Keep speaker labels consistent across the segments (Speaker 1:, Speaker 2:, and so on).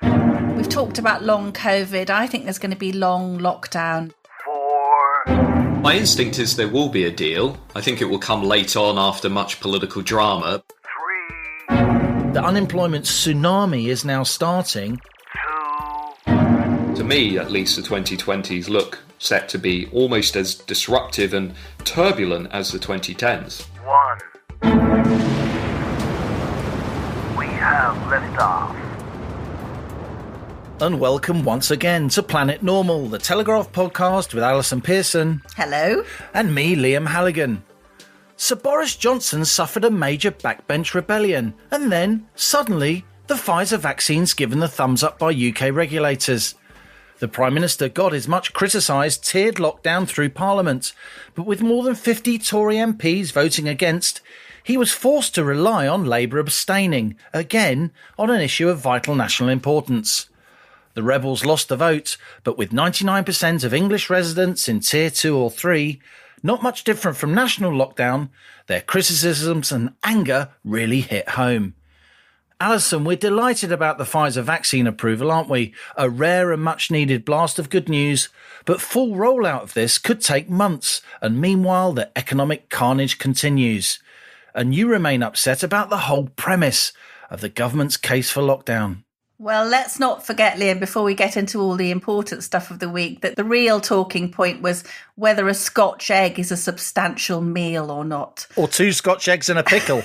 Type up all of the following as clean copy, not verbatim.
Speaker 1: 5.
Speaker 2: We've talked about long COVID. I think there's going to be long lockdown.
Speaker 1: 4.
Speaker 3: My instinct is there will be a deal. I think it will come late on after much political drama.
Speaker 1: 3.
Speaker 4: The unemployment tsunami is now starting.
Speaker 1: 2.
Speaker 3: To me, at least, the 2020s look set to be almost as disruptive and turbulent as the 2010s.
Speaker 1: 1. We have liftoff.
Speaker 4: And welcome once again to Planet Normal, the Telegraph podcast with Allison Pearson.
Speaker 2: Hello.
Speaker 4: And me, Liam Halligan. Sir Boris Johnson suffered a major backbench rebellion, and then, suddenly, the Pfizer vaccine's given the thumbs up by UK regulators. The Prime Minister got his much criticised tiered lockdown through Parliament, but with more than 50 Tory MPs voting against, he was forced to rely on Labour abstaining, again on an issue of vital national importance. The rebels lost the vote, but with 99% of English residents in Tier 2 or 3, not much different from national lockdown, their criticisms and anger really hit home. Alison, we're delighted about the Pfizer vaccine approval, aren't we? A rare and much-needed blast of good news, but full rollout of this could take months, and meanwhile the economic carnage continues. And you remain upset about the whole premise of the government's case for lockdown.
Speaker 2: Well, let's not forget, Liam, before we get into all the important stuff of the week, that the real talking point was whether a Scotch egg is a substantial meal or not.
Speaker 4: Or 2 Scotch eggs and a pickle.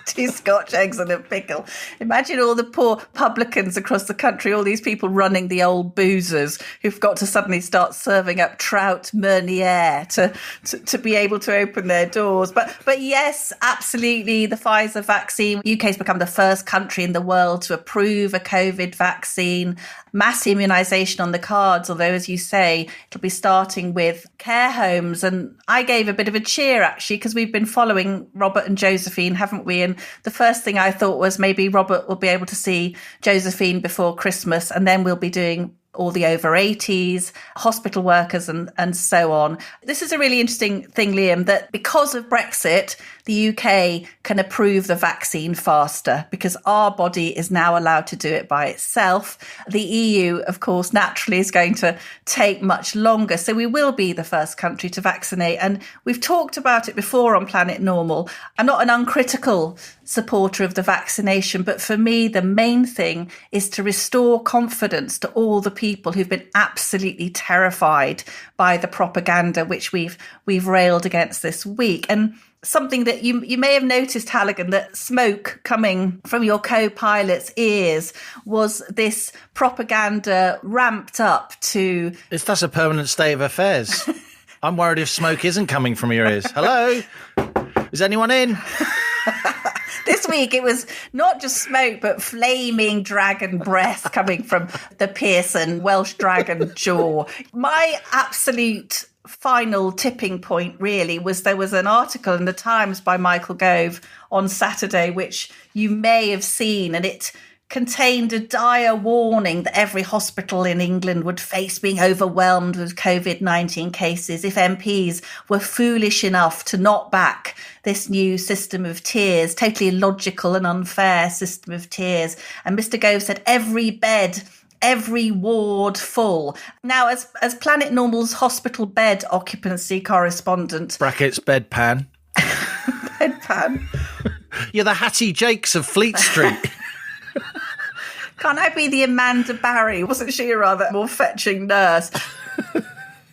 Speaker 2: 2 Scotch eggs and a pickle. Imagine all the poor publicans across the country, all these people running the old boozers who've got to suddenly start serving up trout Meunier to be able to open their doors. But yes, absolutely, the Pfizer vaccine. UK's become the first country in the world to approve a COVID vaccine. Mass immunisation on the cards, although, as you say, it'll be starting with care homes. And I gave a bit of a cheer, actually, because we've been following Robert and Josephine, haven't we? And the first thing I thought was maybe Robert will be able to see Josephine before Christmas, and then we'll be doing all the over 80s, hospital workers and so on. This is a really interesting thing, Liam, that because of Brexit, the UK can approve the vaccine faster because our body is now allowed to do it by itself. The EU, of course, naturally is going to take much longer. So we will be the first country to vaccinate. And we've talked about it before on Planet Normal. I'm not an uncritical supporter of the vaccination, but for me, the main thing is to restore confidence to all the people who've been absolutely terrified by the propaganda which we've railed against this week. And something that you may have noticed, Halligan, that smoke coming from your co-pilot's ears was this propaganda ramped up to...
Speaker 4: That's a permanent state of affairs. I'm worried if smoke isn't coming from your ears. Hello? Is anyone in?
Speaker 2: This week it was not just smoke, but flaming dragon breath coming from the Pearson Welsh dragon jaw. My absolute final tipping point really was there was an article in the Times by Michael Gove on Saturday, which you may have seen, and it contained a dire warning that every hospital in England would face being overwhelmed with COVID-19 cases if MPs were foolish enough to not back this new system of tiers, totally illogical and unfair system of tiers. And Mr. Gove said every bed, every ward full. Now, as Planet Normal's hospital bed occupancy correspondent...
Speaker 4: Brackets bedpan.
Speaker 2: Bedpan.
Speaker 4: You're the Hattie Jakes of Fleet Street.
Speaker 2: Can't I be the Amanda Barry? Wasn't she a rather more fetching nurse?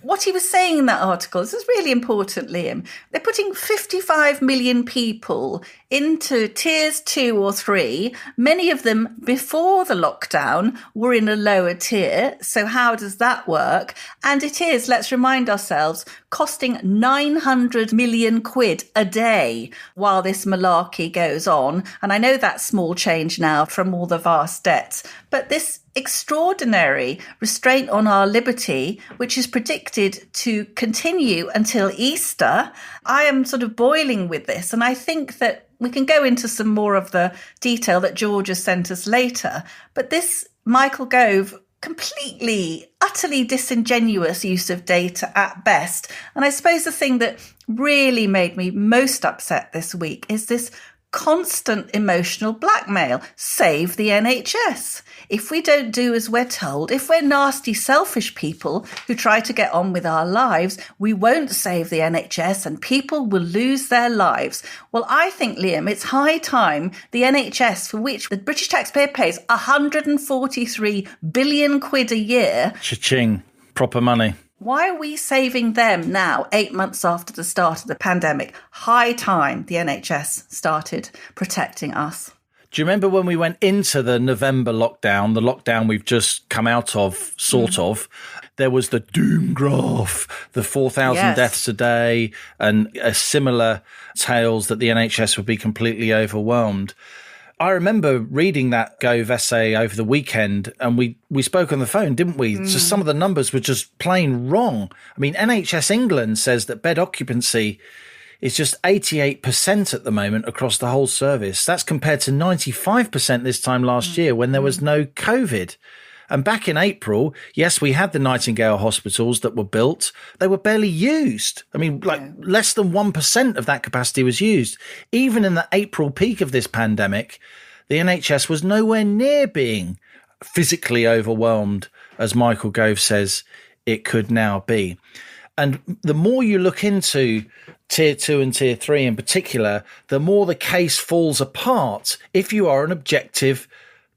Speaker 2: What he was saying in that article, this is really important, Liam. They're putting 55 million people into tiers 2 or 3. Many of them before the lockdown were in a lower tier. So how does that work? And it is, let's remind ourselves, costing 900 million quid a day while this malarkey goes on. And I know that's small change now from all the vast debts, but this extraordinary restraint on our liberty, which is predicted to continue until Easter, I am sort of boiling with this. And I think that we can go into some more of the detail that George has sent us later. But this Michael Gove, completely, utterly disingenuous use of data at best. And I suppose the thing that really made me most upset this week is this constant emotional blackmail. Save the NHS. If we don't do as we're told, if we're nasty, selfish people who try to get on with our lives, we won't save the NHS and people will lose their lives. Well, I think, Liam, it's high time the NHS, for which the British taxpayer pays 143 billion quid a year.
Speaker 4: Cha-ching. Proper money.
Speaker 2: Why are we saving them now, 8 months after the start of the pandemic? High time the NHS started protecting us.
Speaker 4: Do you remember when we went into the November lockdown, the lockdown we've just come out of, sort of, there was the doom graph, the 4,000 deaths a day, and similar tales that the NHS would be completely overwhelmed. I remember reading that Gove essay over the weekend, and we spoke on the phone, didn't we? So some of the numbers were just plain wrong. I mean, NHS England says that bed occupancy is just 88% at the moment across the whole service. That's compared to 95% this time last year when there was no COVID. And back in April, yes, we had the Nightingale hospitals that were built. They were barely used. I mean, less than 1% of that capacity was used. Even in the April peak of this pandemic, the NHS was nowhere near being physically overwhelmed, as Michael Gove says it could now be. And the more you look into Tier 2 and Tier 3 in particular, the more the case falls apart if you are an objective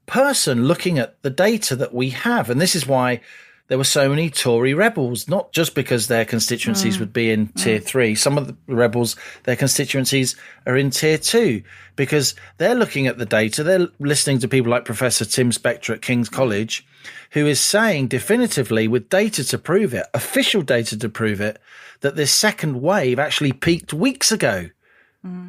Speaker 4: person looking at the data that we have. And this is why there were so many Tory rebels, not just because their constituencies would be in Tier 3. Some of the rebels, their constituencies are in Tier 2 because they're looking at the data. They're listening to people like Professor Tim Spector at King's College, who is saying definitively, with data to prove it, official data to prove it, that this second wave actually peaked weeks ago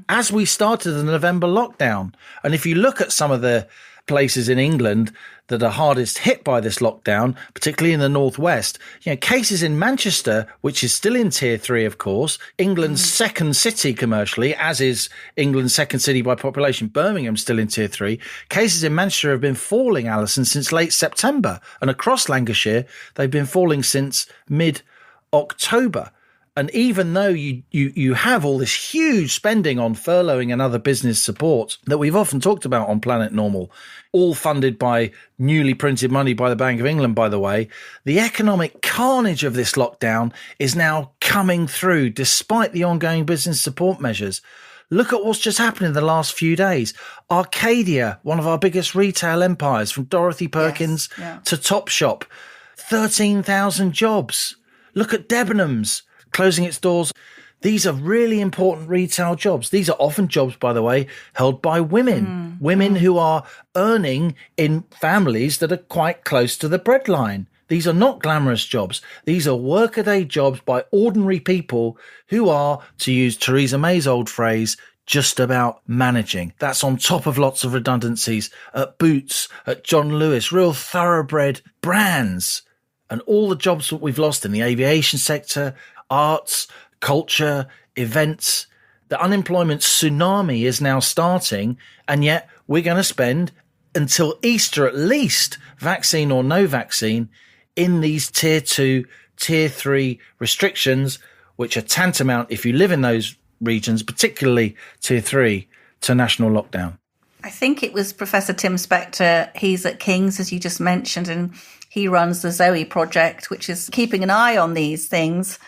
Speaker 4: as we started the November lockdown. And if you look at some of the places in England that are hardest hit by this lockdown, particularly in the northwest, cases in Manchester, which is still in Tier 3, of course, England's second city commercially, as is England's second city by population, Birmingham's still in Tier 3. Cases in Manchester have been falling, Alison, since late September. And across Lancashire, they've been falling since mid-October. And even though you have all this huge spending on furloughing and other business support that we've often talked about on Planet Normal, all funded by newly printed money by the Bank of England, by the way, the economic carnage of this lockdown is now coming through despite the ongoing business support measures. Look at what's just happened in the last few days. Arcadia, one of our biggest retail empires, from Dorothy Perkins to Topshop, 13,000 jobs. Look at Debenhams closing its doors. These are really important retail jobs. These are often jobs, by the way, held by women, women who are earning in families that are quite close to the breadline. These are not glamorous jobs. These are workaday jobs by ordinary people who are, to use Theresa May's old phrase, just about managing. That's on top of lots of redundancies at Boots, at John Lewis, real thoroughbred brands. And all the jobs that we've lost in the aviation sector, arts, culture, events. The unemployment tsunami is now starting, and yet we're going to spend until Easter at least, vaccine or no vaccine, in these Tier 2, Tier 3 restrictions, which are tantamount, if you live in those regions, particularly Tier 3, to national lockdown.
Speaker 2: I think it was Professor Tim Spector. He's at King's, as you just mentioned, and he runs the Zoe project, which is keeping an eye on these things.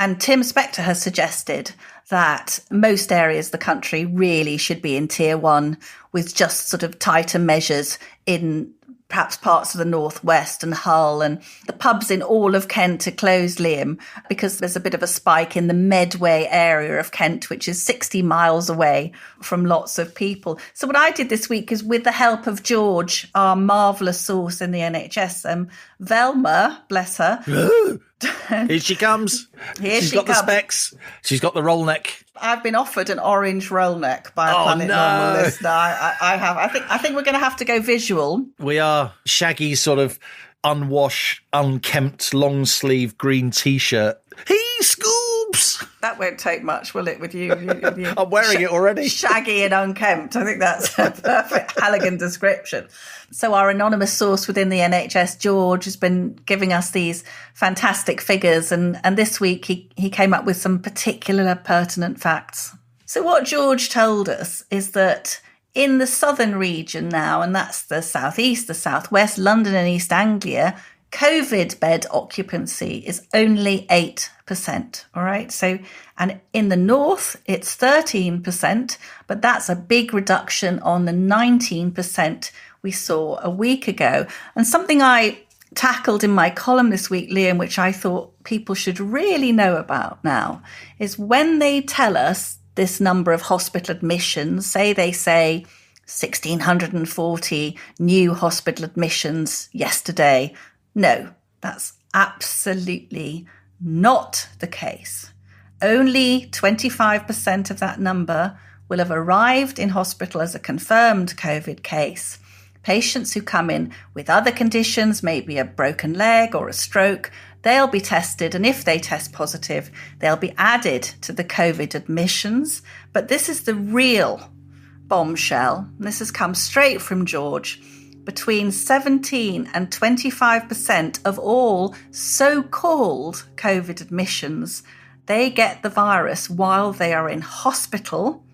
Speaker 2: And Tim Spector has suggested that most areas of the country really should be in Tier 1 with just sort of tighter measures in perhaps parts of the northwest and Hull, and the pubs in all of Kent are closed, Liam, because there's a bit of a spike in the Medway area of Kent, which is 60 miles away from lots of people. So what I did this week is, with the help of George, our marvellous source in the NHS, Velma, bless her.
Speaker 4: Here she comes. She's got the specs. She's got the roll neck.
Speaker 2: I've been offered an orange roll neck by a Planet Normal listener. I have. I think we're going to have to go visual.
Speaker 4: We are. Shaggy, sort of unwashed, unkempt, long sleeve green T-shirt. He scoops.
Speaker 2: That won't take much, will it, with you?
Speaker 4: I'm wearing it already.
Speaker 2: Shaggy and unkempt. I think that's a perfect Halligan description. So our anonymous source within the NHS, George, has been giving us these fantastic figures. And this week he came up with some particular pertinent facts. So what George told us is that in the southern region now, and that's the southeast, the southwest, London and East Anglia, COVID bed occupancy is only 8%. All right. So, and in the north, it's 13%, but that's a big reduction on the 19% we saw a week ago. And something I tackled in my column this week, Liam, which I thought people should really know about now, is when they tell us this number of hospital admissions, they say 1,640 new hospital admissions yesterday. No, that's absolutely not the case. Only 25% of that number will have arrived in hospital as a confirmed COVID case. Patients who come in with other conditions, maybe a broken leg or a stroke, they'll be tested, and if they test positive, they'll be added to the COVID admissions. But this is the real bombshell, and this has come straight from George. Between 17 and 25% of all so-called COVID admissions, they get the virus while they are in hospital.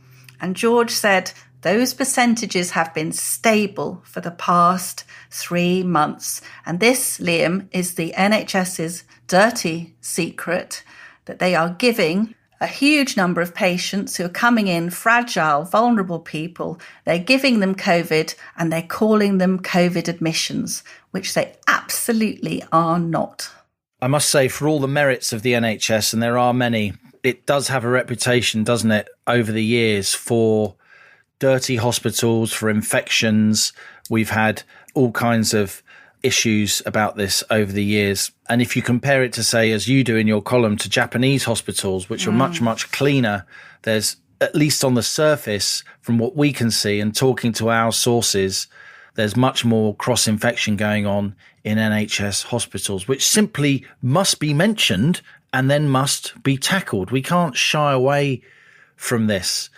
Speaker 2: And George said those percentages have been stable for the past 3 months. And this, Liam, is the NHS's dirty secret, that they are giving a huge number of patients who are coming in, fragile, vulnerable people. They're giving them COVID and they're calling them COVID admissions, which they absolutely are not.
Speaker 4: I must say, for all the merits of the NHS, and there are many, it does have a reputation, doesn't it, over the years for dirty hospitals, for infections. We've had all kinds of issues about this over the years. And if you compare it to, say, as you do in your column, to Japanese hospitals, which are much, much cleaner, there's, at least on the surface, from what we can see and talking to our sources, there's much more cross-infection going on in NHS hospitals, which simply must be mentioned and then must be tackled. We can't shy away from this.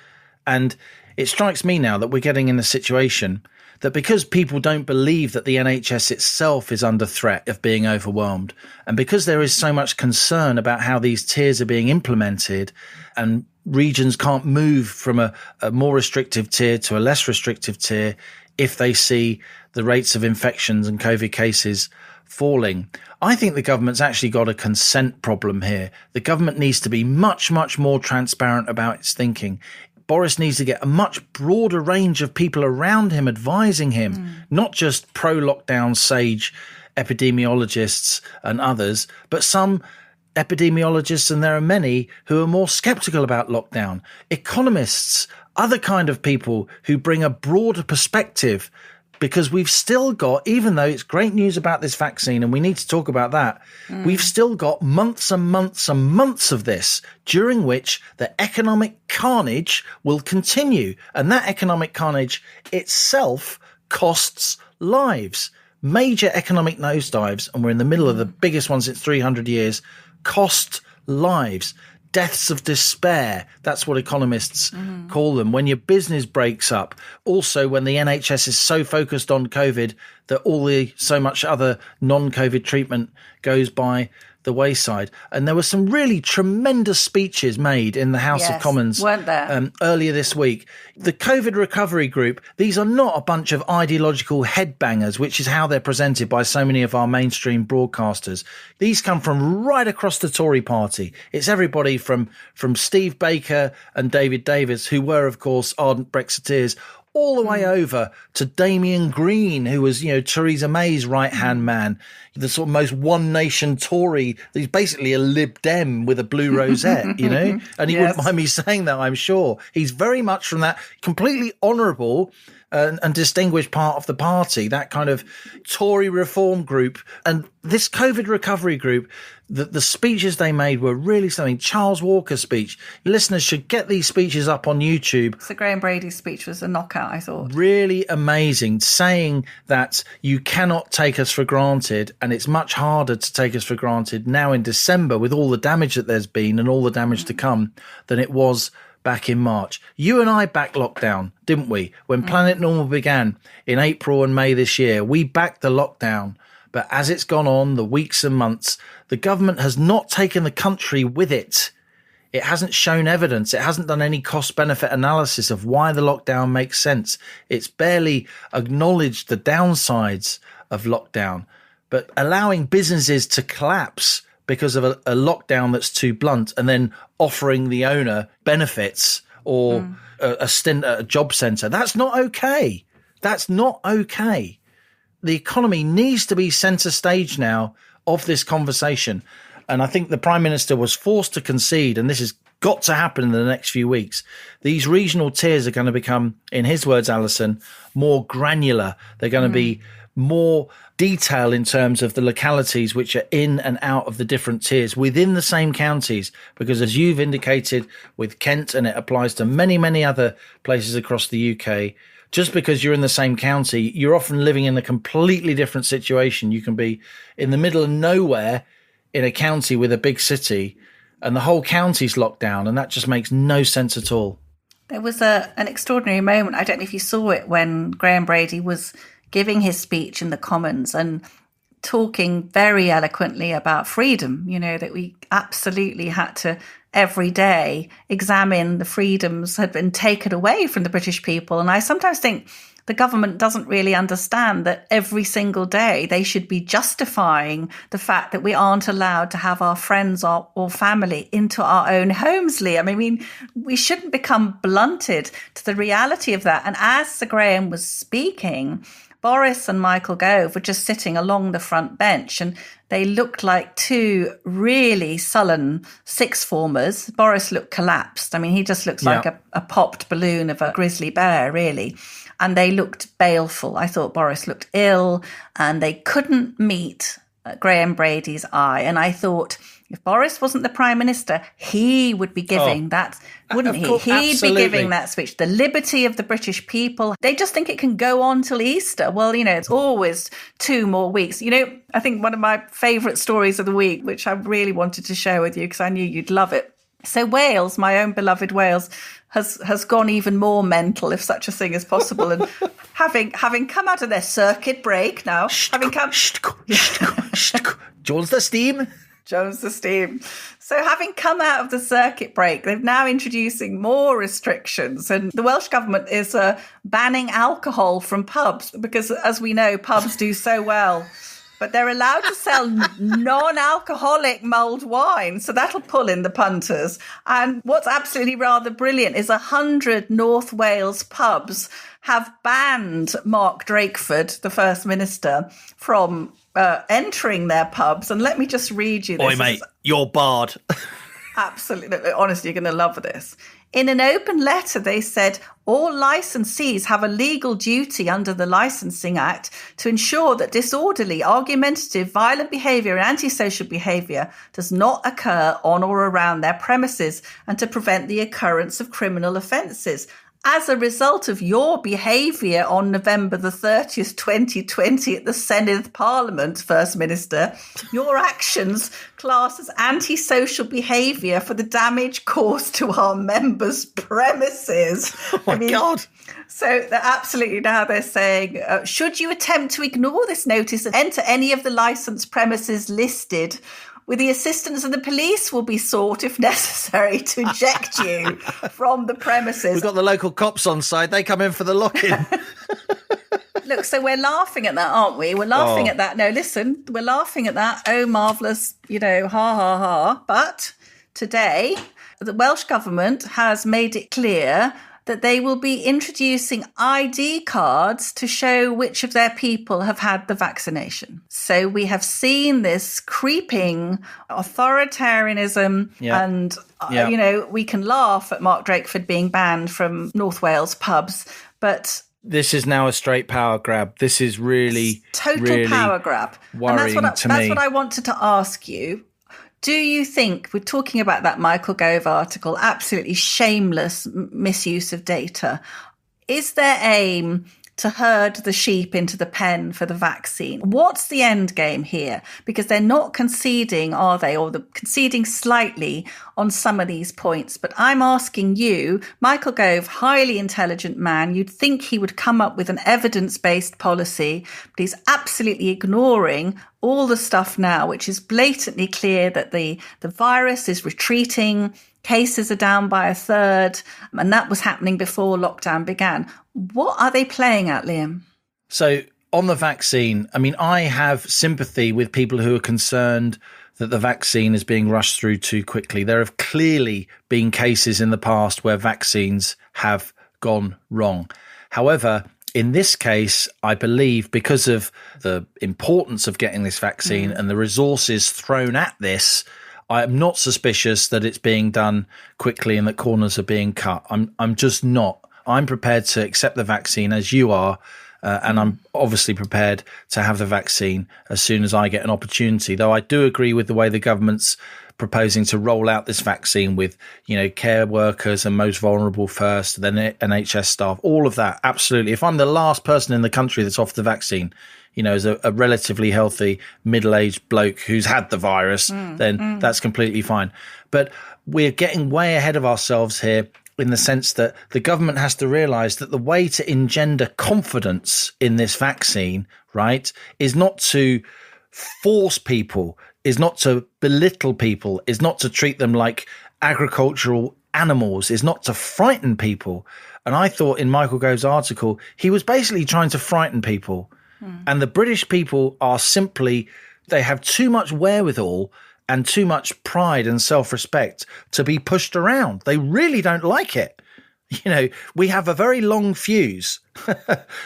Speaker 4: And it strikes me now that we're getting in a situation that because people don't believe that the NHS itself is under threat of being overwhelmed, and because there is so much concern about how these tiers are being implemented and regions can't move from a more restrictive tier to a less restrictive tier if they see the rates of infections and COVID cases falling. I think the government's actually got a consent problem here. The government needs to be much, much more transparent about its thinking. Boris needs to get a much broader range of people around him advising him, not just pro-lockdown sage epidemiologists and others, but some epidemiologists, and there are many, who are more sceptical about lockdown, economists, other kind of people who bring a broader perspective, because we've still got, even though it's great news about this vaccine, and we need to talk about that, we've still got months and months and months of this, during which the economic carnage will continue. And that economic carnage itself costs lives. Major economic nosedives, and we're in the middle of the biggest one since 300 years, cost lives. Deaths of despair. That's what economists call them. When your business breaks up. Also, when the NHS is so focused on COVID that so much other non-COVID treatment goes by the wayside. And there were some really tremendous speeches made in the House of Commons,
Speaker 2: weren't there?
Speaker 4: Earlier this week. The COVID recovery group, these are not a bunch of ideological headbangers, which is how they're presented by so many of our mainstream broadcasters. These come from right across the Tory party. It's everybody from Steve Baker and David Davis, who were, of course, ardent Brexiteers, all the way over to Damien Green, who was, Theresa May's right-hand man, the sort of most one nation Tory. He's basically a Lib Dem with a blue rosette, and he wouldn't mind me saying that, I'm sure. He's very much from that completely honourable and distinguished part of the party, that kind of Tory reform group. And this COVID recovery group, the speeches they made were really something. Charles Walker's speech. Listeners should get these speeches up on YouTube.
Speaker 2: So Graham Brady's speech was a knockout, I thought.
Speaker 4: Really amazing, saying that you cannot take us for granted, and it's much harder to take us for granted now in December with all the damage that there's been and all the damage to come than it was back in March. You and I backed lockdown, didn't we? When Planet Normal began in April and May this year, we backed the lockdown. But as it's gone on, the weeks and months, the government has not taken the country with it It hasn't shown evidence. It hasn't done any cost-benefit analysis of why the lockdown makes sense. It's barely acknowledged the downsides of lockdown. But allowing businesses to collapse because of a lockdown that's too blunt and then offering the owner benefits or a stint at a job centre, that's not okay. That's not okay. The economy needs to be centre stage now of this conversation. And I think the Prime Minister was forced to concede, and this has got to happen in the next few weeks. These regional tiers are going to become, in his words, Alison, more granular. They're going to be more detail in terms of the localities which are in and out of the different tiers within the same counties. Because as you've indicated with Kent, and it applies to many, many other places across the UK, just because you're in the same county, you're often living in a completely different situation. You can be in the middle of nowhere in a county with a big city and the whole county's locked down, and that just makes no sense at all.
Speaker 2: There was an extraordinary moment, I don't know if you saw it, when Graham Brady was giving his speech in the Commons and talking very eloquently about freedom, that we absolutely had to every day examine the freedoms had been taken away from the British people. And I sometimes think the government doesn't really understand that every single day they should be justifying the fact that we aren't allowed to have our friends or family into our own homes, Lee. I mean, we shouldn't become blunted to the reality of that. And as Sir Graham was speaking, Boris and Michael Gove were just sitting along the front bench, and they looked like two really sullen sixth formers. Boris looked collapsed. I mean, he just looks like a popped balloon of a grizzly bear, really. And they looked baleful. I thought Boris looked ill, and they couldn't meet Graham Brady's eye. And I thought, if Boris wasn't the Prime Minister, he would be giving that, wouldn't he? He'd be giving that speech. The liberty of the British people. They just think it can go on till Easter. Well, it's always 2 more weeks. I think one of my favourite stories of the week, which I really wanted to share with you because I knew you'd love it. So Wales, my own beloved Wales, has gone even more mental, if such a thing is possible. And having come out of their circuit break now,
Speaker 4: Jones the steam.
Speaker 2: Jones the steam. So having come out of the circuit break, they're now introducing more restrictions. And the Welsh government is banning alcohol from pubs because, as we know, pubs do so well. But they're allowed to sell non-alcoholic mulled wine. So that'll pull in the punters. And what's absolutely rather brilliant is 100 North Wales pubs have banned Mark Drakeford, the First Minister, from entering their pubs. And let me just read you this.
Speaker 4: Oi, mate, you're barred.
Speaker 2: Absolutely. Honestly, you're going to love this. In an open letter, they said all licensees have a legal duty under the Licensing Act to ensure that disorderly, argumentative, violent behaviour and antisocial behaviour does not occur on or around their premises and to prevent the occurrence of criminal offences. As a result of your behaviour on November the 30th, 2020 at the Senedd Parliament, First Minister, your actions class as antisocial behaviour for the damage caused to our members' premises.
Speaker 4: Oh, my God.
Speaker 2: So they're saying, should you attempt to ignore this notice and enter any of the licensed premises listed, with the assistance of the police will be sought if necessary to eject you from the premises.
Speaker 4: We've got the local cops on side. They come in for the lock-in.
Speaker 2: Look, so we're laughing at that, aren't we? We're laughing at that. No, listen, we're laughing at that. Oh, marvellous, ha, ha, ha. But today, the Welsh government has made it clear that they will be introducing ID cards to show which of their people have had the vaccination. So we have seen this creeping authoritarianism and, we can laugh at Mark Drakeford being banned from North Wales pubs, but
Speaker 4: this is now a straight power grab. This is really
Speaker 2: total power grab.
Speaker 4: Worrying
Speaker 2: and that's
Speaker 4: to me.
Speaker 2: That's what I wanted to ask you. Do you think, we're talking about that Michael Gove article, absolutely shameless misuse of data, is their aim to herd the sheep into the pen for the vaccine? What's the end game here? Because they're not conceding, are they? Or they're conceding slightly on some of these points. But I'm asking you, Michael Gove, highly intelligent man, you'd think he would come up with an evidence-based policy, but he's absolutely ignoring all the stuff now, which is blatantly clear that the virus is retreating. Cases are down by a third, and that was happening before lockdown began. What are they playing at, Liam?
Speaker 4: So on the vaccine, I mean, I have sympathy with people who are concerned that the vaccine is being rushed through too quickly. There have clearly been cases in the past where vaccines have gone wrong. However, in this case, I believe because of the importance of getting this vaccine and the resources thrown at this, I am not suspicious that it's being done quickly and that corners are being cut. I'm just not. I'm prepared to accept the vaccine as you are. And I'm obviously prepared to have the vaccine as soon as I get an opportunity, though I do agree with the way the government's proposing to roll out this vaccine with, care workers and most vulnerable first, then NHS staff, all of that. Absolutely. If I'm the last person in the country that's off the vaccine, as a relatively healthy middle-aged bloke who's had the virus, then that's completely fine. But we're getting way ahead of ourselves here, in the sense that the government has to realise that the way to engender confidence in this vaccine, right, is not to force people, is not to belittle people, is not to treat them like agricultural animals, is not to frighten people. And I thought in Michael Gove's article, he was basically trying to frighten people. And the British people are simply, they have too much wherewithal and too much pride and self-respect to be pushed around. They really don't like it. We have a very long fuse,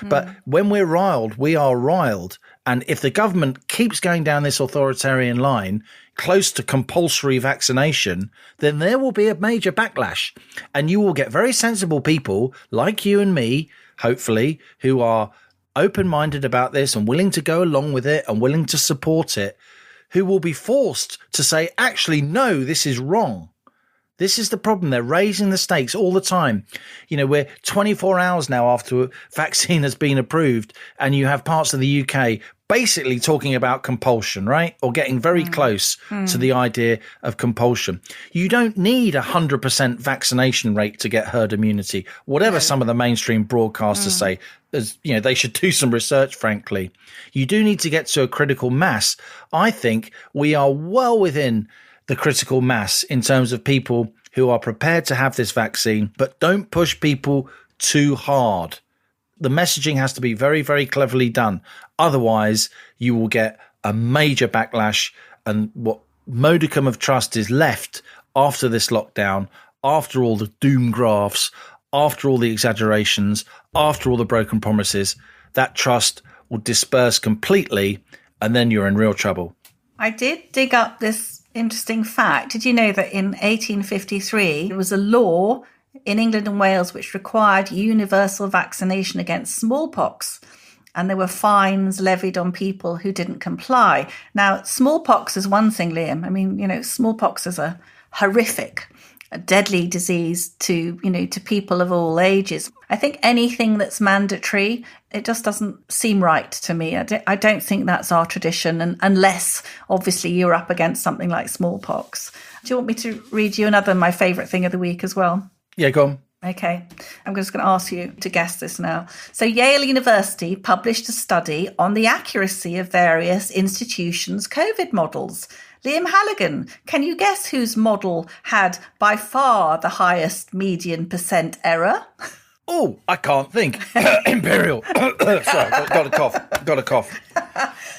Speaker 4: but when we're riled, we are riled. And if the government keeps going down this authoritarian line, close to compulsory vaccination, then there will be a major backlash. And you will get very sensible people like you and me, hopefully, who are open-minded about this and willing to go along with it and willing to support it, who will be forced to say, actually, no, this is wrong. This is the problem. They're raising the stakes all the time. We're 24 hours now after a vaccine has been approved, and you have parts of the UK basically talking about compulsion, right? Or getting very close to the idea of compulsion. You don't need 100% vaccination rate to get herd immunity, whatever some of the mainstream broadcasters say. They should do some research, frankly. You do need to get to a critical mass. I think we are well within the critical mass in terms of people who are prepared to have this vaccine, but don't push people too hard. The messaging has to be very, very cleverly done. Otherwise, you will get a major backlash, and what modicum of trust is left after this lockdown, after all the doom graphs, after all the exaggerations, after all the broken promises, that trust will disperse completely, and then you're in real trouble.
Speaker 2: I did dig up this interesting fact. Did you know that in 1853, there was a law in England and Wales which required universal vaccination against smallpox? And there were fines levied on people who didn't comply. Now, smallpox is one thing, Liam. I mean, smallpox is a horrific, a deadly disease to people of all ages. I think anything that's mandatory, it just doesn't seem right to me. I don't think that's our tradition, and unless, obviously, you're up against something like smallpox. Do you want me to read you my favourite thing of the week as well?
Speaker 4: Yeah, go on.
Speaker 2: Okay, I'm just going to ask you to guess this now. So Yale University published a study on the accuracy of various institutions' COVID models. Liam Halligan, can you guess whose model had by far the highest median percent error?
Speaker 4: Oh, I can't think. Imperial. Sorry, got a cough.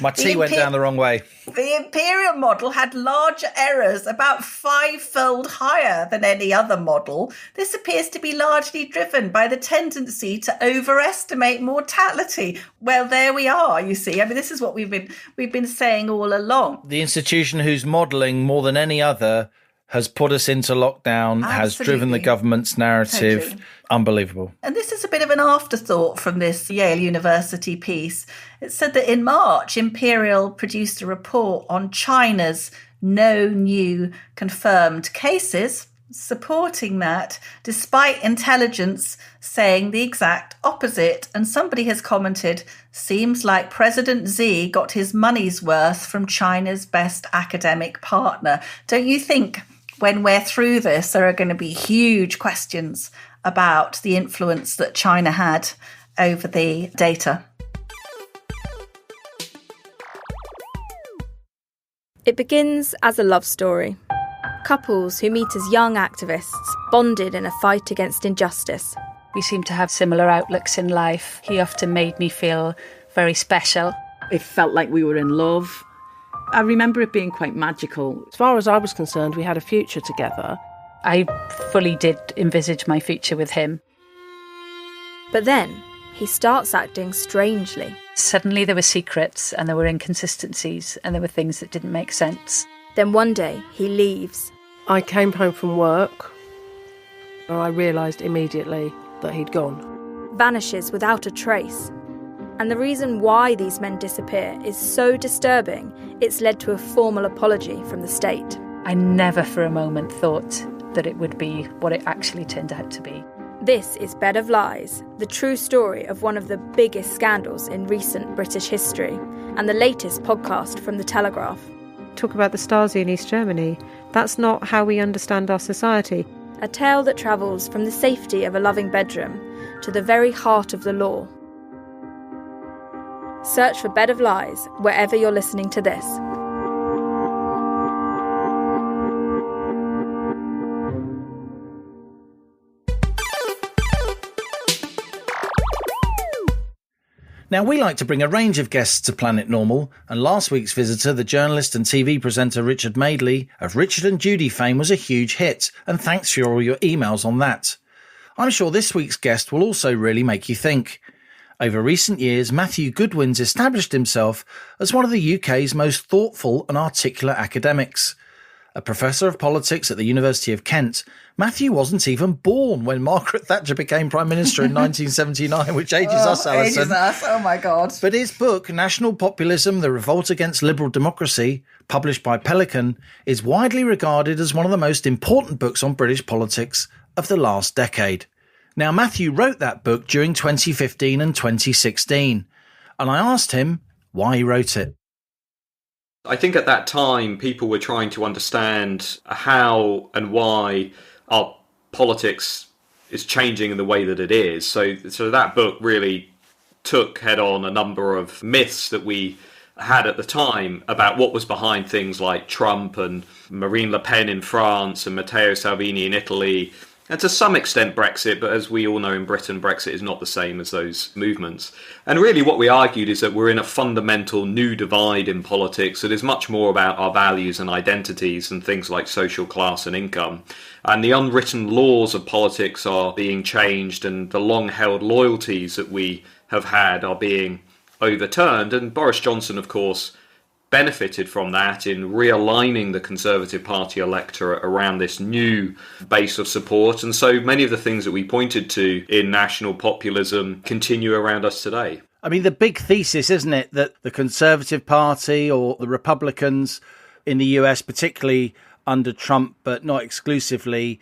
Speaker 4: My tea went down the wrong way.
Speaker 2: The Imperial model had larger errors, about 5-fold higher than any other model. This appears to be largely driven by the tendency to overestimate mortality. Well, there we are, you see. I mean, this is what we've been saying all along.
Speaker 4: The institution whose modelling more than any other has put us into lockdown, has driven the government's narrative. Totally. Unbelievable.
Speaker 2: And this is a bit of an afterthought from this Yale University piece. It said that in March, Imperial produced a report on China's no new confirmed cases, supporting that, despite intelligence saying the exact opposite. And somebody has commented, seems like President Xi got his money's worth from China's best academic partner. Don't you think when we're through this, there are going to be huge questions about the influence that China had over the data?
Speaker 5: It begins as a love story. couples who meet as young activists, bonded in a fight against injustice.
Speaker 6: We seem to have similar outlooks in life. He often made me feel very special.
Speaker 7: It felt like we were in love. I remember it being quite magical.
Speaker 8: As far as I was concerned, we had a future together.
Speaker 6: I fully did envisage my future with him.
Speaker 5: But then, he starts acting strangely.
Speaker 6: Suddenly there were secrets and there were inconsistencies and there were things that didn't make sense.
Speaker 5: Then one day, he leaves.
Speaker 8: I came home from work and I realised immediately that he'd gone.
Speaker 5: Vanishes without a trace. And the reason why these men disappear is so disturbing, it's led to a formal apology from the state.
Speaker 6: I never for a moment thought that it would be what it actually turned out to be.
Speaker 5: This is Bed of Lies, the true story of one of the biggest scandals in recent British history, and the latest podcast from the Telegraph.
Speaker 9: Talk about the Stasi in East Germany. That's not how we understand our society.
Speaker 5: A tale that travels from the safety of a loving bedroom to the very heart of the law. Search for Bed of Lies wherever you're listening to this.
Speaker 4: Now, we like to bring a range of guests to Planet Normal, and last week's visitor, the journalist and TV presenter Richard Madeley of Richard and Judy fame, was a huge hit, and thanks for all your emails on that. I'm sure this week's guest will also really make you think. Over recent years, Matthew Goodwin's established himself as one of the UK's most thoughtful and articulate academics. A professor of politics at the University of Kent, Matthew wasn't even born when Margaret Thatcher became Prime Minister in 1979, which ages us, Alison.
Speaker 2: Ages us, oh my God.
Speaker 4: But his book, National Populism, The Revolt Against Liberal Democracy, published by Pelican, is widely regarded as one of the most important books on British politics of the last decade. Now, Matthew wrote that book during 2015 and 2016, and I asked him why he wrote it.
Speaker 3: I think at that time, people were trying to understand how and why our politics is changing in the way that it is. So that book really took head on a number of myths that we had at the time about what was behind things like Trump and Marine Le Pen in France and Matteo Salvini in Italy, and to some extent Brexit, but as we all know in Britain, Brexit is not the same as those movements. And really what we argued is that we're in a fundamental new divide in politics that is much more about our values and identities and things like social class and income. And the unwritten laws of politics are being changed, and the long-held loyalties that we have had are being overturned. And Boris Johnson, of course, benefited from that in realigning the Conservative Party electorate around this new base of support. And so many of the things that we pointed to in national populism continue around us today.
Speaker 4: I mean, the big thesis, isn't it, that the Conservative Party or the Republicans in the US, particularly under Trump, but not exclusively,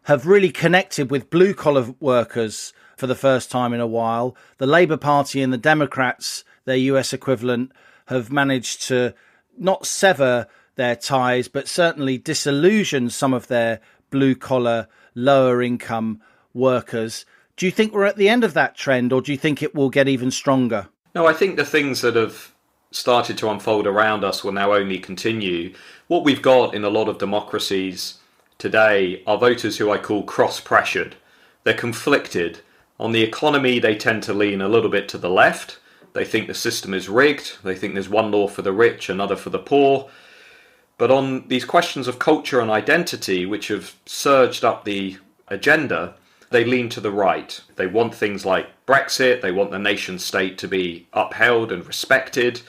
Speaker 4: have really connected with blue-collar workers for the first time in a while. The Labour Party and the Democrats, their US equivalent, have managed to not sever their ties, but certainly disillusion some of their blue-collar, lower-income workers. Do you think we're at the end of that trend, or do you think it will get even stronger?
Speaker 3: No, I think the things that have started to unfold around us will now only continue. What we've got in a lot of democracies today are voters who I call cross-pressured. They're conflicted. On the economy, they tend to lean a little bit to the left. They think the system is rigged. They think there's one law for the rich, another for the poor. But on these questions of culture and identity, which have surged up the agenda, they lean to the right. They want things like Brexit. They want the nation state to be upheld and respected.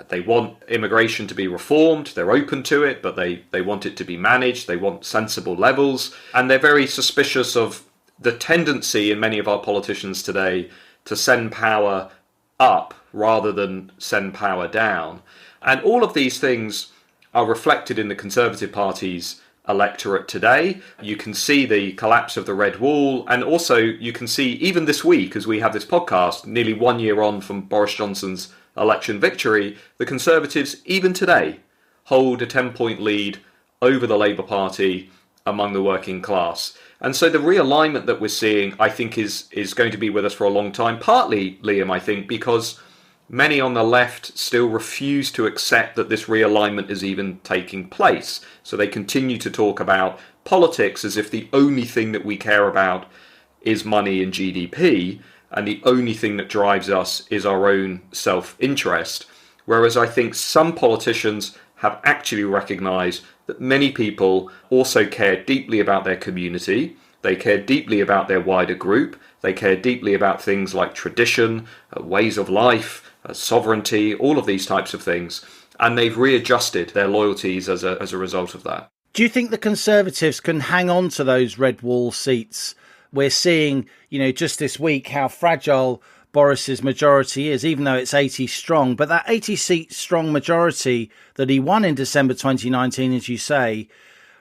Speaker 3: They want immigration to be reformed. They're open to it, but they want it to be managed. They want sensible levels. And they're very suspicious of the tendency in many of our politicians today to send power up rather than send power down. And all of these things are reflected in the Conservative Party's electorate today. You can see the collapse of the Red Wall, and also you can see even this week, as we have this podcast, nearly 1 year on from Boris Johnson's election victory, the Conservatives, even today, hold a 10-point lead over the Labour Party among the working class. And so the realignment that we're seeing, I think, is going to be with us for a long time. Partly, Liam, I think, because many on the left still refuse to accept that this realignment is even taking place. So they continue to talk about politics as if the only thing that we care about is money and GDP, and the only thing that drives us is our own self-interest. Whereas I think some politicians have actually recognised that many people also care deeply about their community, they care deeply about their wider group, they care deeply about things like tradition, ways of life, sovereignty, all of these types of things, and they've readjusted their loyalties as a result of that.
Speaker 4: Do you think the Conservatives can hang on to those red wall seats? We're seeing, just this week how fragile Boris's majority is, even though it's 80 strong. But that 80-seat strong majority that he won in December 2019, as you say,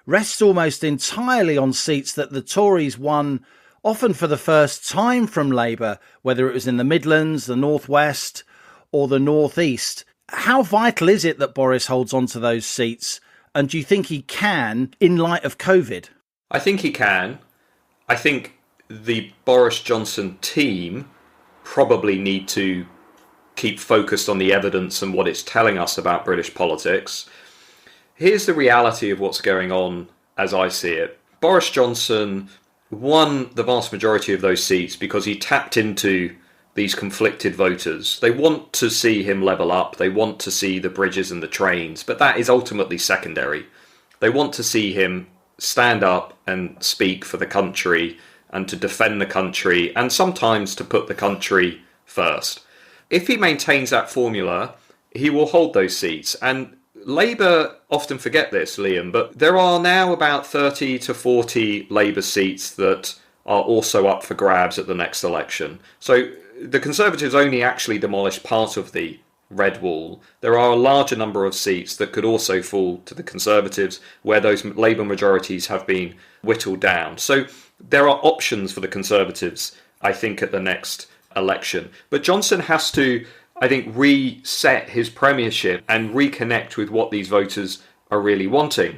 Speaker 4: rests almost entirely on seats that the Tories won often for the first time from Labour, whether it was in the Midlands, the North West or the North East. How vital is it that Boris holds on to those seats? And do you think he can in light of COVID?
Speaker 3: I think he can. I think the Boris Johnson team probably need to keep focused on the evidence and what it's telling us about British politics. Here's the reality of what's going on as I see it. Boris Johnson won the vast majority of those seats because he tapped into these conflicted voters. They want to see him level up. They want to see the bridges and the trains, but that is ultimately secondary. They want to see him stand up and speak for the country and to defend the country and sometimes to put the country first. If he maintains that formula, he will hold those seats. And Labour often forget this, Liam, but there are now about 30 to 40 Labour seats that are also up for grabs at the next election. So the Conservatives only actually demolished part of the red wall. There are a larger number of seats that could also fall to the Conservatives where those Labour majorities have been whittled down. So there are options for the Conservatives, I think, at the next election. But Johnson has to, I think, reset his premiership and reconnect with what these voters are really wanting.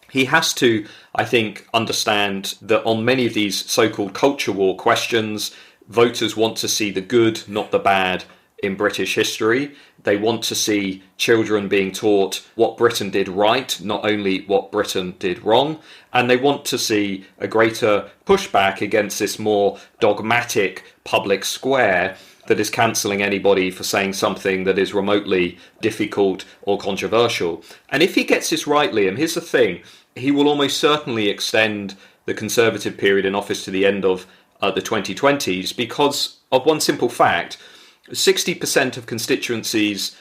Speaker 3: He has to, I think, understand that on many of these so-called culture war questions, voters want to see the good, not the bad, in British history. They want to see children being taught what Britain did right, not only what Britain did wrong. And they want to see a greater pushback against this more dogmatic public square that is cancelling anybody for saying something that is remotely difficult or controversial. And if he gets this right, Liam, here's the thing. He will almost certainly extend the Conservative period in office to the end of the 2020s because of one simple fact. 60% of constituencies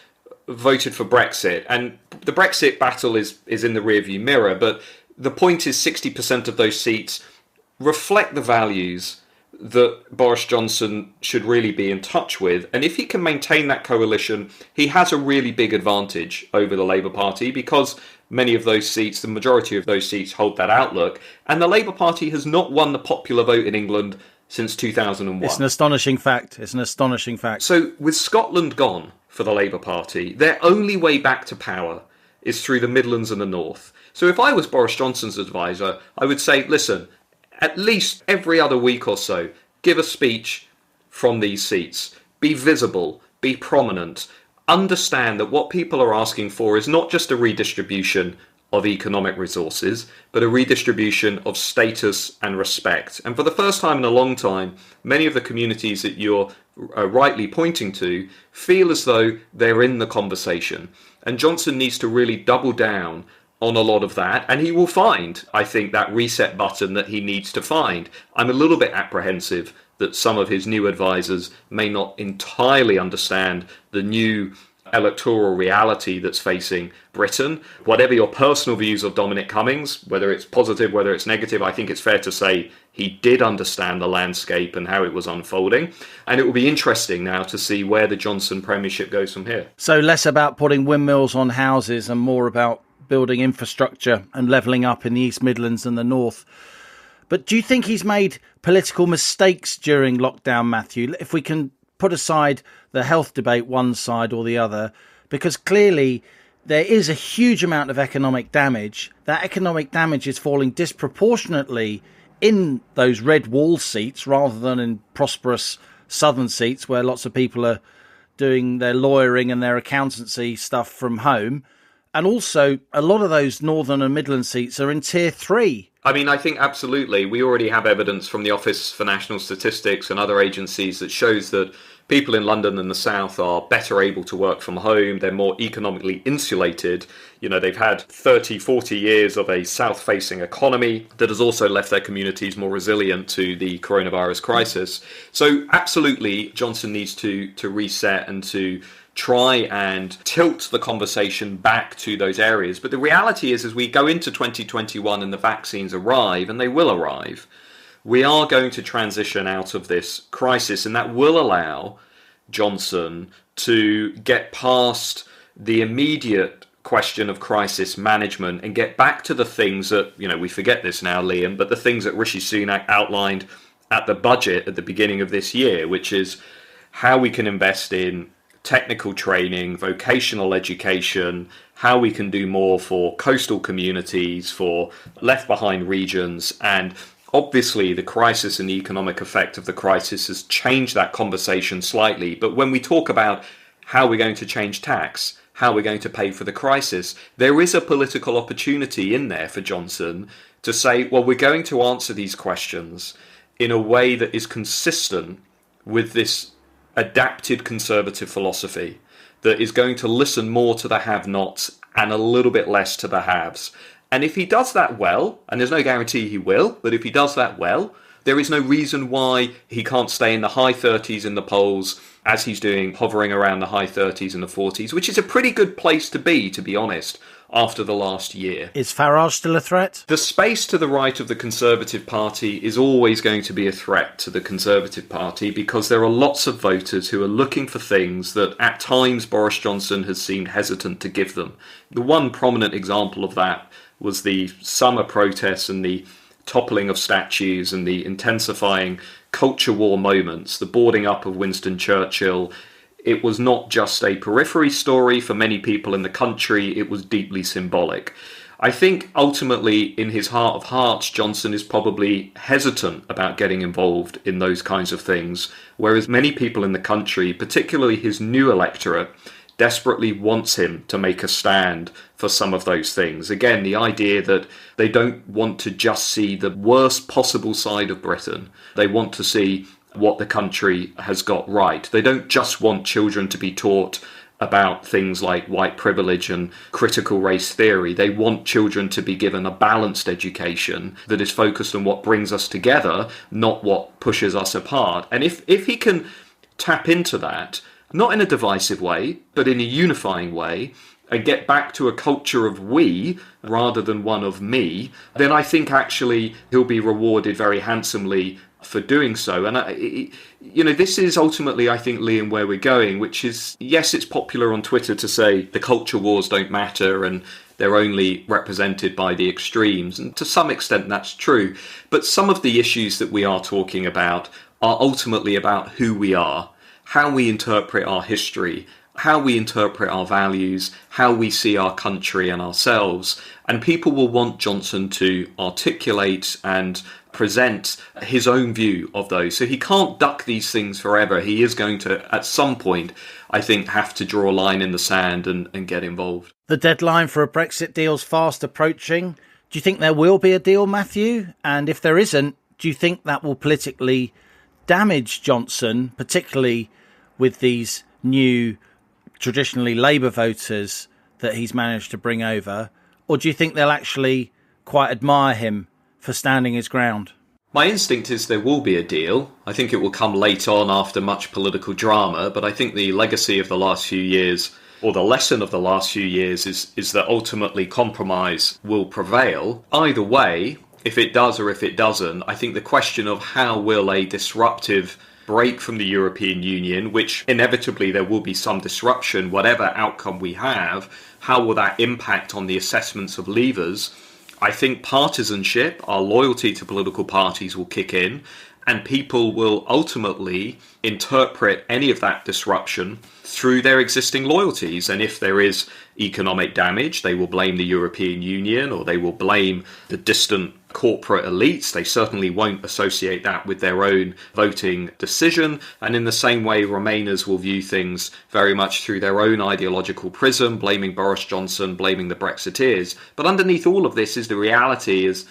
Speaker 3: voted for Brexit, and the Brexit battle is in the rearview mirror, but the point is 60% of those seats reflect the values that Boris Johnson should really be in touch with. And if he can maintain that coalition, he has a really big advantage over the Labour Party because many of those seats, the majority of those seats, hold that outlook. And the Labour Party has not won the popular vote in England since 2001.
Speaker 4: It's an astonishing fact. It's an astonishing fact.
Speaker 3: So with Scotland gone for the Labour Party, their only way back to power is through the Midlands and the North. So if I was Boris Johnson's advisor, I would say, listen, at least every other week or so, give a speech from these seats. Be visible, be prominent. Understand that what people are asking for is not just a redistribution of economic resources, but a redistribution of status and respect. And for the first time in a long time, many of the communities that you're rightly pointing to feel as though they're in the conversation. And Johnson needs to really double down on a lot of that, and he will find, I think, that reset button that he needs to find. I'm a little bit apprehensive that some of his new advisors may not entirely understand the new electoral reality that's facing Britain. Whatever your personal views of Dominic Cummings, whether it's positive, whether it's negative, I think it's fair to say he did understand the landscape and how it was unfolding. And it will be interesting now to see where the Johnson premiership goes from here.
Speaker 4: So less about putting windmills on houses and more about building infrastructure and levelling up in the East Midlands and the North. But do you think he's made political mistakes during lockdown, Matthew? If we can put aside the health debate one side or the other, because clearly there is a huge amount of economic damage. That economic damage is falling disproportionately in those red wall seats rather than in prosperous southern seats where lots of people are doing their lawyering and their accountancy stuff from home. And also, a lot of those Northern and Midland seats are in Tier 3.
Speaker 3: I mean, I think absolutely. We already have evidence from the Office for National Statistics and other agencies that shows that people in London and the South are better able to work from home. They're more economically insulated. You know, they've had 30, 40 years of a south-facing economy that has also left their communities more resilient to the coronavirus crisis. So absolutely, Johnson needs to reset and to try and tilt the conversation back to those areas. But the reality is, as we go into 2021 and the vaccines arrive, and they will arrive, we are going to transition out of this crisis, and that will allow Johnson to get past the immediate question of crisis management and get back to the things that, you know, we forget this now, Liam, but the things that Rishi Sunak outlined at the budget at the beginning of this year, which is how we can invest in technical training, vocational education, how we can do more for coastal communities, for left behind regions. And obviously the crisis and the economic effect of the crisis has changed that conversation slightly. But when we talk about how we're going to change tax, how we're going to pay for the crisis, there is a political opportunity in there for Johnson to say, well, we're going to answer these questions in a way that is consistent with this adapted conservative philosophy that is going to listen more to the have-nots and a little bit less to the haves. And if he does that well, and there's no guarantee he will, but if he does that well, there is no reason why he can't stay in the high 30s in the polls, as he's doing, hovering around the high 30s and the 40s, which is a pretty good place to be honest, after the last year.
Speaker 4: Is Farage still a threat?
Speaker 3: The space to the right of the Conservative Party is always going to be a threat to the Conservative Party because there are lots of voters who are looking for things that at times Boris Johnson has seemed hesitant to give them. The one prominent example of that was the summer protests and the toppling of statues and the intensifying culture war moments, the boarding up of Winston Churchill. It was not just a periphery story for many people in the country, it was deeply symbolic. I think ultimately, in his heart of hearts, Johnson is probably hesitant about getting involved in those kinds of things, whereas many people in the country, particularly his new electorate, desperately wants him to make a stand for some of those things. Again, the idea that they don't want to just see the worst possible side of Britain. They want to see what the country has got right. They don't just want children to be taught about things like white privilege and critical race theory. They want children to be given a balanced education that is focused on what brings us together, not what pushes us apart. And if he can tap into that, not in a divisive way, but in a unifying way, and get back to a culture of we rather than one of me, then I think actually he'll be rewarded very handsomely for doing so. And, this is ultimately, I think, Liam, where we're going, which is, yes, it's popular on Twitter to say the culture wars don't matter and they're only represented by the extremes. And to some extent, that's true. But some of the issues that we are talking about are ultimately about who we are, how we interpret our history, how we interpret our values, how we see our country and ourselves. And people will want Johnson to articulate and present his own view of those. So he can't duck these things forever. He is going to, at some point, I think, have to draw a line in the sand and get involved.
Speaker 4: The deadline for a Brexit deal's fast approaching. Do you think there will be a deal, Matthew? And if there isn't, do you think that will politically damage Johnson, particularly with these new traditionally Labour voters that he's managed to bring over? Or do you think they'll actually quite admire him for standing his ground?
Speaker 3: My instinct is there will be a deal. I think it will come late on after much political drama, but I think the legacy of the last few years, or the lesson of the last few years, is that ultimately compromise will prevail. Either way, if it does or if it doesn't, I think the question of how will a disruptive break from the European Union, which inevitably there will be some disruption, whatever outcome we have, how will that impact on the assessments of leavers? I think partisanship, our loyalty to political parties, will kick in, and people will ultimately interpret any of that disruption through their existing loyalties. And if there is economic damage, they will blame the European Union, or they will blame the distant corporate elites. They certainly won't associate that with their own voting decision. And in the same way, Remainers will view things very much through their own ideological prism, blaming Boris Johnson, blaming the Brexiteers. But underneath all of this is the reality, as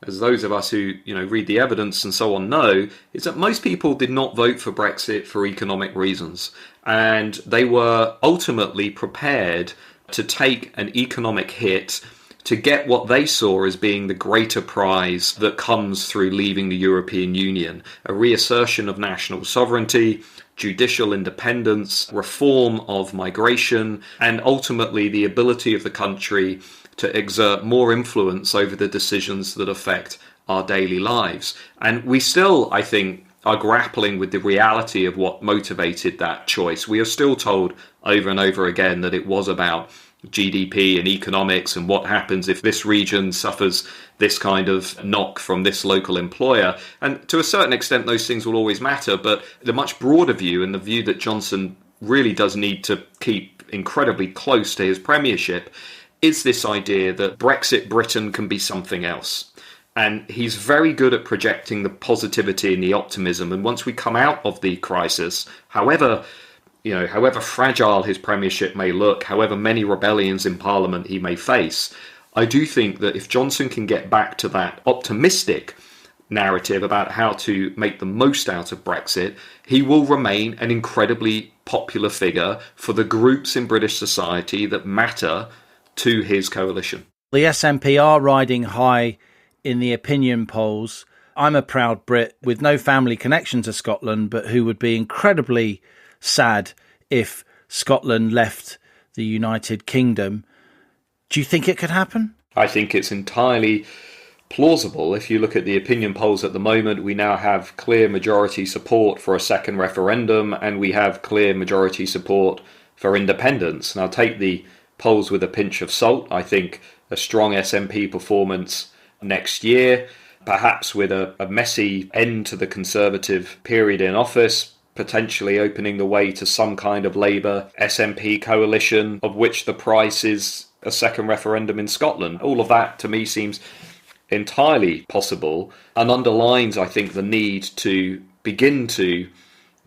Speaker 3: those of us who read the evidence and so on know, is that most people did not vote for Brexit for economic reasons. And they were ultimately prepared to take an economic hit to get what they saw as being the greater prize that comes through leaving the European Union, a reassertion of national sovereignty, judicial independence, reform of migration, and ultimately the ability of the country to exert more influence over the decisions that affect our daily lives. And we still, I think, are grappling with the reality of what motivated that choice. We are still told over and over again that it was about GDP and economics and what happens if this region suffers this kind of knock from this local employer. And to a certain extent, those things will always matter. But the much broader view, and the view that Johnson really does need to keep incredibly close to his premiership, is this idea that Brexit Britain can be something else. And he's very good at projecting the positivity and the optimism. And once we come out of the crisis, however fragile his premiership may look, however many rebellions in Parliament he may face, I do think that if Johnson can get back to that optimistic narrative about how to make the most out of Brexit, he will remain an incredibly popular figure for the groups in British society that matter to his coalition.
Speaker 4: The SNP are riding high in the opinion polls. I'm a proud Brit with no family connection to Scotland, but who would be incredibly sad if Scotland left the United Kingdom. Do you think it could happen?
Speaker 3: I think it's entirely plausible. If you look at the opinion polls at the moment, we now have clear majority support for a second referendum, and we have clear majority support for independence. Now, take the polls with a pinch of salt. I think a strong SNP performance next year, perhaps with a messy end to the Conservative period in office, potentially opening the way to some kind of Labour-SNP coalition, of which the price is a second referendum in Scotland. All of that, to me, seems entirely possible and underlines, I think, the need to begin to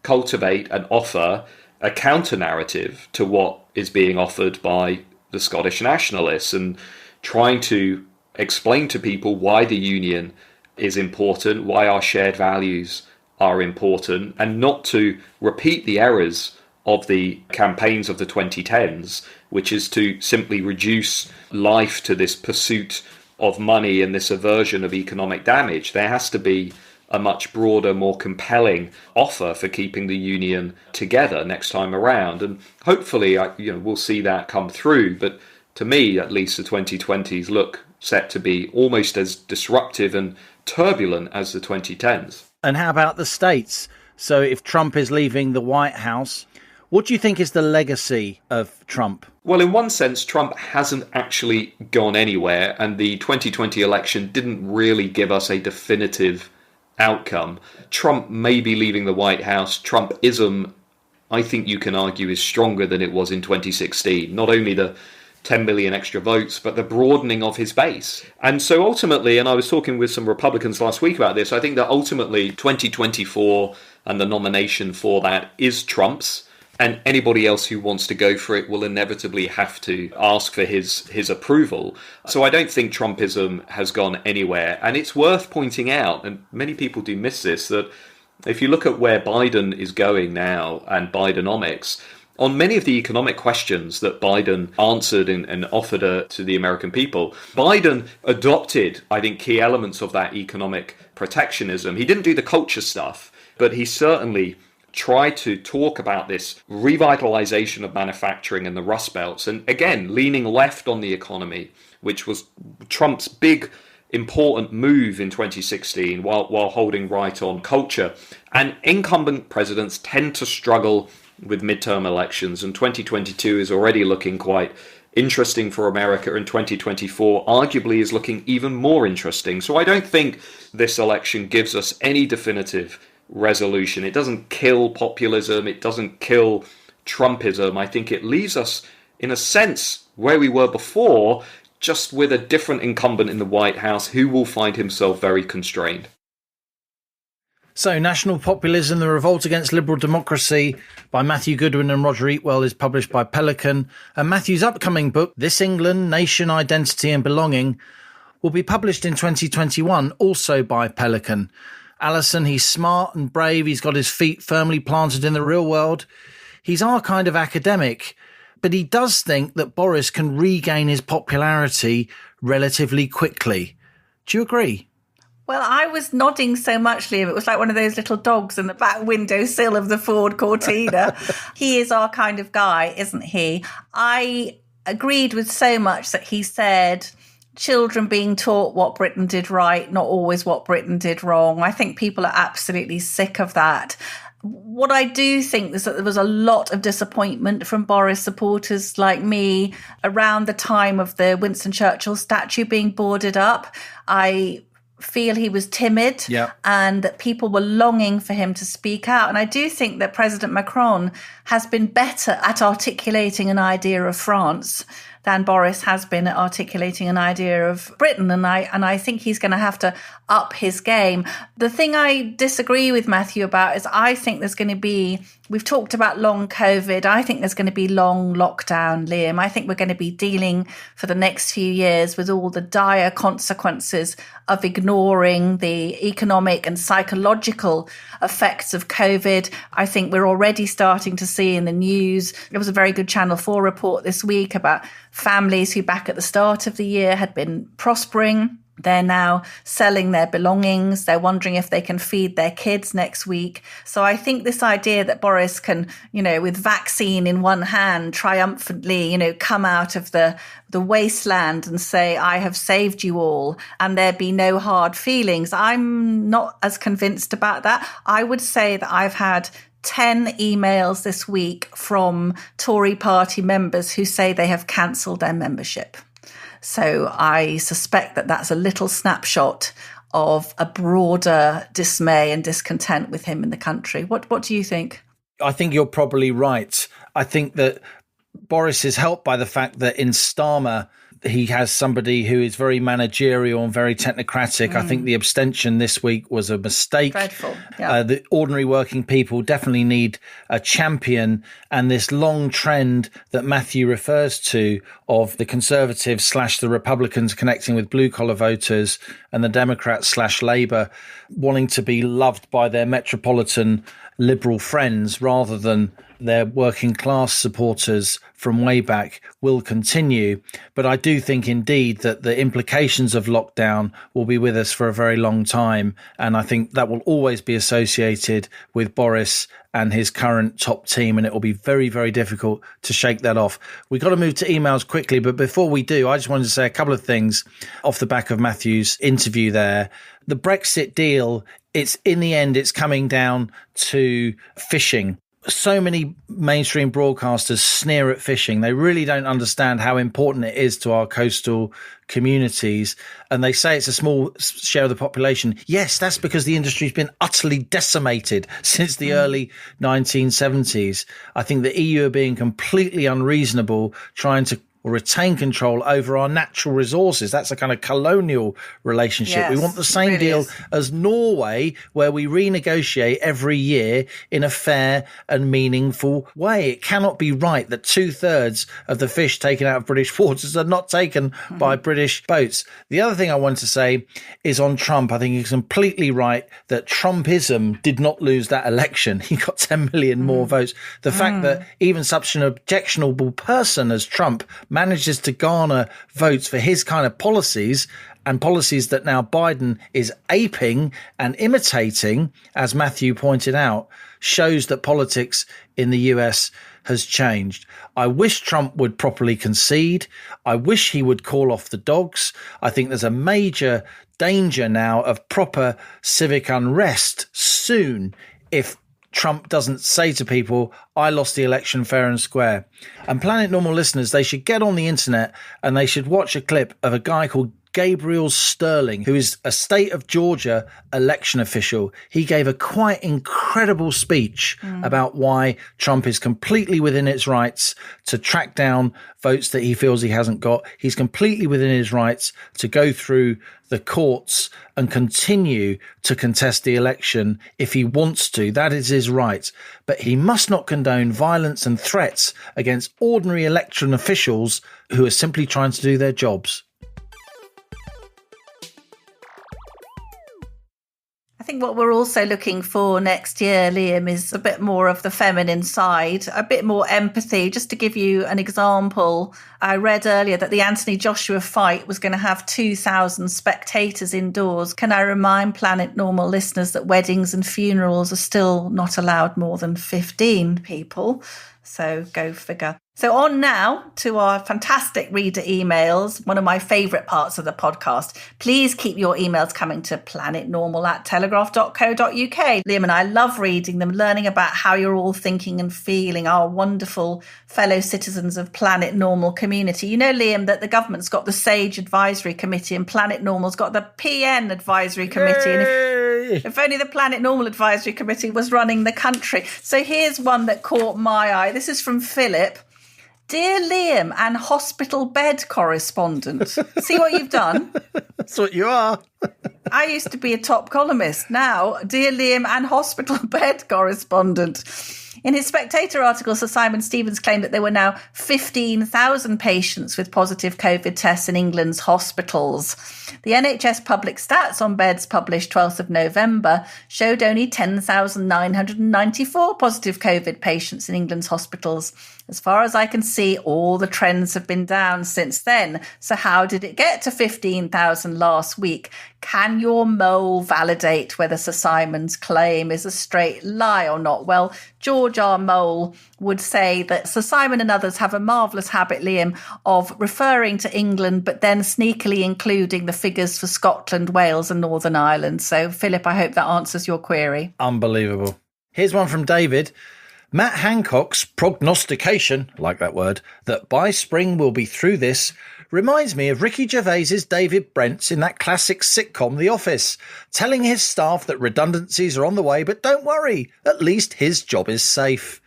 Speaker 3: cultivate and offer a counter-narrative to what is being offered by the Scottish nationalists, and trying to explain to people why the union is important, why our shared values are important, and not to repeat the errors of the campaigns of the 2010s, which is to simply reduce life to this pursuit of money and this aversion of economic damage. There has to be a much broader, more compelling offer for keeping the union together next time around. And hopefully, we'll see that come through. But to me, at least, the 2020s look set to be almost as disruptive and turbulent as the 2010s.
Speaker 4: And how about the States? So if Trump is leaving the White House, what do you think is the legacy of Trump?
Speaker 3: Well, in one sense, Trump hasn't actually gone anywhere, and the 2020 election didn't really give us a definitive outcome. Trump may be leaving the White House. Trumpism, I think you can argue, is stronger than it was in 2016. Not only the 10 million extra votes, but the broadening of his base. And so ultimately, and I was talking with some Republicans last week about this, I think that ultimately 2024 and the nomination for that is Trump's, and anybody else who wants to go for it will inevitably have to ask for his approval. So I don't think Trumpism has gone anywhere. And it's worth pointing out, and many people do miss this, that if you look at where Biden is going now and Bidenomics, on many of the economic questions that Biden answered and offered to the American people, Biden adopted, I think, key elements of that economic protectionism. He didn't do the culture stuff, but he certainly tried to talk about this revitalization of manufacturing in the Rust Belts, and again, leaning left on the economy, which was Trump's big important move in 2016, while holding right on culture. And incumbent presidents tend to struggle with midterm elections, and 2022 is already looking quite interesting for America, and 2024 arguably is looking even more interesting. So I don't think this election gives us any definitive resolution. It doesn't kill populism, it doesn't kill Trumpism. I think it leaves us, in a sense, where we were before, just with a different incumbent in the White House who will find himself very constrained.
Speaker 4: So, National Populism, The Revolt Against Liberal Democracy by Matthew Goodwin and Roger Eatwell is published by Pelican. And Matthew's upcoming book, This England, Nation, Identity and Belonging, will be published in 2021, also by Pelican. Alison, he's smart and brave. He's got his feet firmly planted in the real world. He's our kind of academic, but he does think that Boris can regain his popularity relatively quickly. Do you agree?
Speaker 2: Well, I was nodding so much, Liam. It was like one of those little dogs in the back windowsill of the Ford Cortina. He is our kind of guy, isn't he? I agreed with so much that he said children being taught what Britain did right, not always what Britain did wrong. I think people are absolutely sick of that. What I do think is that there was a lot of disappointment from Boris supporters like me around the time of the Winston Churchill statue being boarded up. I feel he was timid and that people were longing for him to speak out. And I do think that President Macron has been better at articulating an idea of France than Boris has been at articulating an idea of Britain. And I think he's going to have to up his game. The thing I disagree with Matthew about is I think there's going to be, we've talked about long COVID. I think there's going to be long lockdown, Liam. I think we're going to be dealing for the next few years with all the dire consequences of ignoring the economic and psychological effects of COVID. I think we're already starting to see in the news, there was a very good Channel 4 report this week about families who back at the start of the year had been prospering. They're now selling their belongings. They're wondering if they can feed their kids next week. So I think this idea that Boris can, with vaccine in one hand, triumphantly, come out of the wasteland and say, I have saved you all, and there be no hard feelings. I'm not as convinced about that. I would say that I've had 10 emails this week from Tory party members who say they have cancelled their membership. So I suspect that that's a little snapshot of a broader dismay and discontent with him in the country. What do you think?
Speaker 4: I think you're probably right. I think that Boris is helped by the fact that in Starmer, he has somebody who is very managerial and very technocratic. I think the abstention this week was a mistake.
Speaker 2: Dreadful. Yeah.
Speaker 4: The ordinary working people definitely need a champion. And this long trend that Matthew refers to of the Conservatives / the Republicans connecting with blue collar voters and the Democrats / Labour wanting to be loved by their metropolitan liberal friends rather than their working class supporters from way back will continue. But I do think indeed that the implications of lockdown will be with us for a very long time. And I think that will always be associated with Boris and his current top team. And it will be very, very difficult to shake that off. We've got to move to emails quickly. But before we do, I just wanted to say a couple of things off the back of Matthew's interview there. The Brexit deal, it's in the end, it's coming down to fishing. So many mainstream broadcasters sneer at fishing. They really don't understand how important it is to our coastal communities. And they say it's a small share of the population. Yes, that's because the industry's been utterly decimated since the early 1970s. I think the EU are being completely unreasonable trying to retain control over our natural resources. That's a kind of colonial relationship.
Speaker 2: Yes,
Speaker 4: we want the same
Speaker 2: really
Speaker 4: deal
Speaker 2: is.
Speaker 4: as Norway, where we renegotiate every year in a fair and meaningful way. It cannot be right that 2/3 of the fish taken out of British waters are not taken by British boats. The other thing I want to say is on Trump. I think he's completely right that Trumpism did not lose that election. He got 10 million more votes. The fact that even such an objectionable person as Trump manages to garner votes for his kind of policies and policies that now Biden is aping and imitating, as Matthew pointed out, shows that politics in the US has changed. I wish Trump would properly concede. I wish he would call off the dogs. I think there's a major danger now of proper civic unrest soon if Trump doesn't say to people, I lost the election fair and square. And Planet Normal listeners, they should get on the internet and they should watch a clip of a guy called Gabriel Sterling, who is a state of Georgia election official. He gave a quite incredible speech about why Trump is completely within its rights to track down votes that he feels he hasn't got. He's completely within his rights to go through the courts and continue to contest the election if he wants to. That is his right. But he must not condone violence and threats against ordinary election officials who are simply trying to do their jobs.
Speaker 2: I think what we're also looking for next year, Liam, is a bit more of the feminine side, a bit more empathy. Just to give you an example, I read earlier that the Anthony Joshua fight was going to have 2,000 spectators indoors. Can I remind Planet Normal listeners that weddings and funerals are still not allowed more than 15 people? So go figure. So on now to our fantastic reader emails, one of my favourite parts of the podcast. Please keep your emails coming to planetnormal@telegraph.co.uk. Liam and I love reading them, learning about how you're all thinking and feeling, our wonderful fellow citizens of Planet Normal community. You know, Liam, that the government's got the SAGE Advisory Committee and Planet Normal's got the PN Advisory Committee. And if only the Planet Normal Advisory Committee was running the country. So here's one that caught my eye. This is from Philip. Dear Liam and hospital bed correspondent. See what you've done?
Speaker 4: That's what you are.
Speaker 2: I used to be a top columnist. Now, dear Liam and hospital bed correspondent. In his Spectator article, Sir Simon Stevens claimed that there were now 15,000 patients with positive COVID tests in England's hospitals. The NHS public stats on beds published 12th of November showed only 10,994 positive COVID patients in England's hospitals. As far as I can see, all the trends have been down since then. So how did it get to 15,000 last week? Can your mole validate whether Sir Simon's claim is a straight lie or not? Well, George R. Mole would say that Sir Simon and others have a marvellous habit, Liam, of referring to England, but then sneakily including the figures for Scotland, Wales and Northern Ireland. So, Philip, I hope that answers your query.
Speaker 4: Unbelievable. Here's one from David. Matt Hancock's prognostication, I like that word, that by spring we'll be through this, reminds me of Ricky Gervais's David Brent in that classic sitcom The Office, telling his staff that redundancies are on the way, but don't worry, at least his job is safe.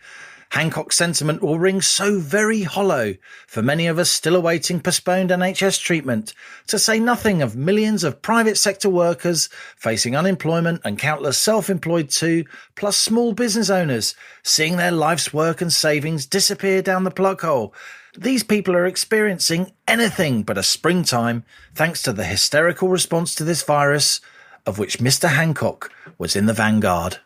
Speaker 4: Hancock's sentiment will ring so very hollow for many of us still awaiting postponed NHS treatment, to say nothing of millions of private sector workers facing unemployment and countless self-employed too, plus small business owners seeing their life's work and savings disappear down the plug hole. These people are experiencing anything but a springtime thanks to the hysterical response to this virus, of which Mr. Hancock was in the vanguard.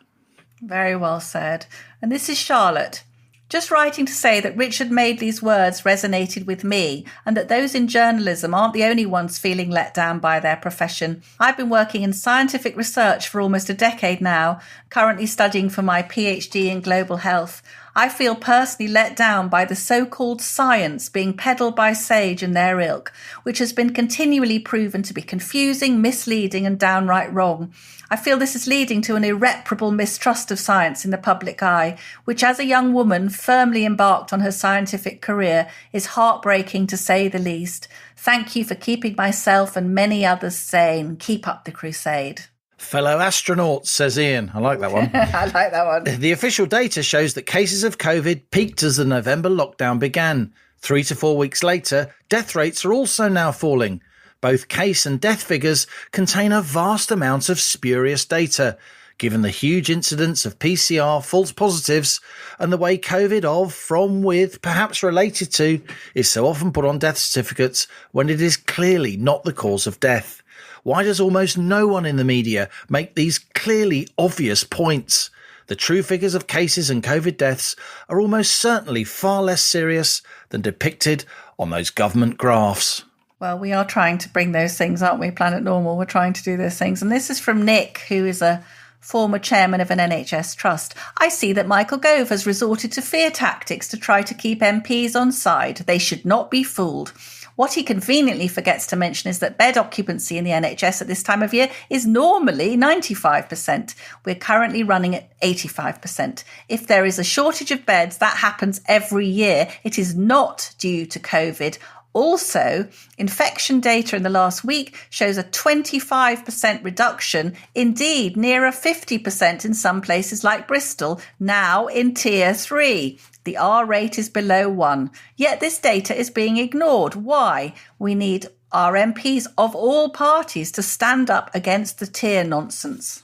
Speaker 2: Very well said. And this is Charlotte. Just writing to say that Richard Madeley's words resonated with me and that those in journalism aren't the only ones feeling let down by their profession. I've been working in scientific research for almost a decade now, currently studying for my PhD in global health. I feel personally let down by the so-called science being peddled by Sage and their ilk, which has been continually proven to be confusing, misleading and downright wrong. I feel this is leading to an irreparable mistrust of science in the public eye, which as a young woman firmly embarked on her scientific career is heartbreaking to say the least. Thank you for keeping myself and many others sane. Keep up the crusade.
Speaker 4: Fellow astronauts, says Ian. I like that one.
Speaker 2: I like that one.
Speaker 4: The official data shows that cases of COVID peaked as the November lockdown began. 3 to 4 weeks later, death rates are also now falling. Both case and death figures contain a vast amount of spurious data, given the huge incidence of PCR false positives and the way COVID of, from, with, perhaps related to, is so often put on death certificates when it is clearly not the cause of death. Why does almost no one in the media make these clearly obvious points? The true figures of cases and COVID deaths are almost certainly far less serious than depicted on those government graphs.
Speaker 2: Well, we are trying to bring those things, aren't we, Planet Normal? We're trying to do those things. And this is from Nick, who is a former chairman of an NHS trust. I see that Michael Gove has resorted to fear tactics to try to keep MPs on side. They should not be fooled. What he conveniently forgets to mention is that bed occupancy in the NHS at this time of year is normally 95%. We're currently running at 85%. If there is a shortage of beds, that happens every year. It is not due to COVID. Also, infection data in the last week shows a 25% reduction, indeed nearer 50% in some places like Bristol, now in Tier 3. The R rate is below 1. Yet this data is being ignored. Why? We need our MPs of all parties to stand up against the tier nonsense.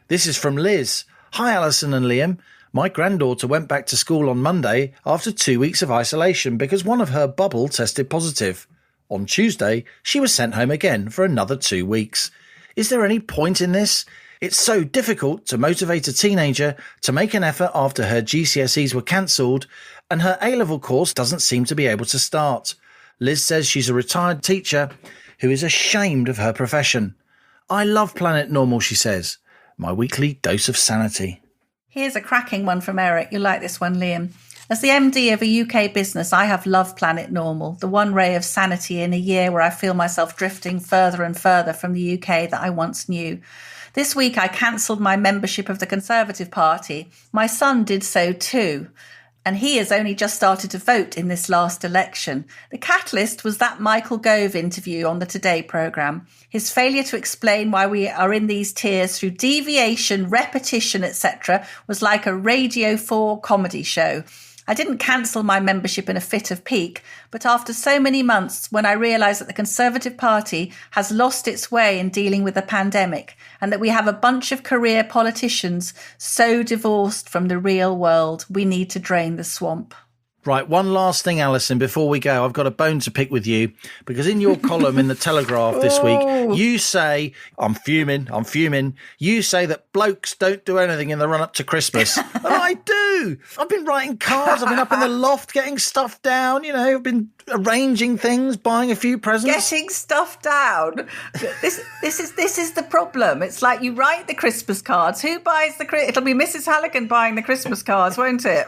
Speaker 4: This is from Liz. Hi, Alison and Liam. My granddaughter went back to school on Monday after 2 weeks of isolation because one of her bubble tested positive. On Tuesday, she was sent home again for another 2 weeks. Is there any point in this? It's so difficult to motivate a teenager to make an effort after her GCSEs were cancelled and her A-level course doesn't seem to be able to start. Liz says she's a retired teacher who is ashamed of her profession. I love Planet Normal, she says. My weekly dose of sanity.
Speaker 2: Here's a cracking one from Eric. You'll like this one, Liam. As the MD of a UK business, I have loved Planet Normal, the one ray of sanity in a year where I feel myself drifting further and further from the UK that I once knew. This week, I cancelled my membership of the Conservative Party. My son did so too. And he has only just started to vote in this last election. The catalyst was that Michael Gove interview on the Today programme. His failure to explain why we are in these tiers through deviation, repetition, etc. was like a Radio 4 comedy show. I didn't cancel my membership in a fit of pique, but after so many months, when I realised that the Conservative Party has lost its way in dealing with the pandemic and that we have a bunch of career politicians so divorced from the real world, we need to drain the swamp.
Speaker 4: Right, one last thing, Alison, before we go. I've got a bone to pick with you because in your column in the Telegraph this week, you say, I'm fuming, you say that blokes don't do anything in the run-up to Christmas. And I do. I've been writing cards, I've been up in the loft getting stuff down, I've been arranging things, buying a few presents.
Speaker 2: Getting stuff down. This is the problem. It's like you write the Christmas cards. Who buys it'll be Mrs. Halligan buying the Christmas cards, won't it?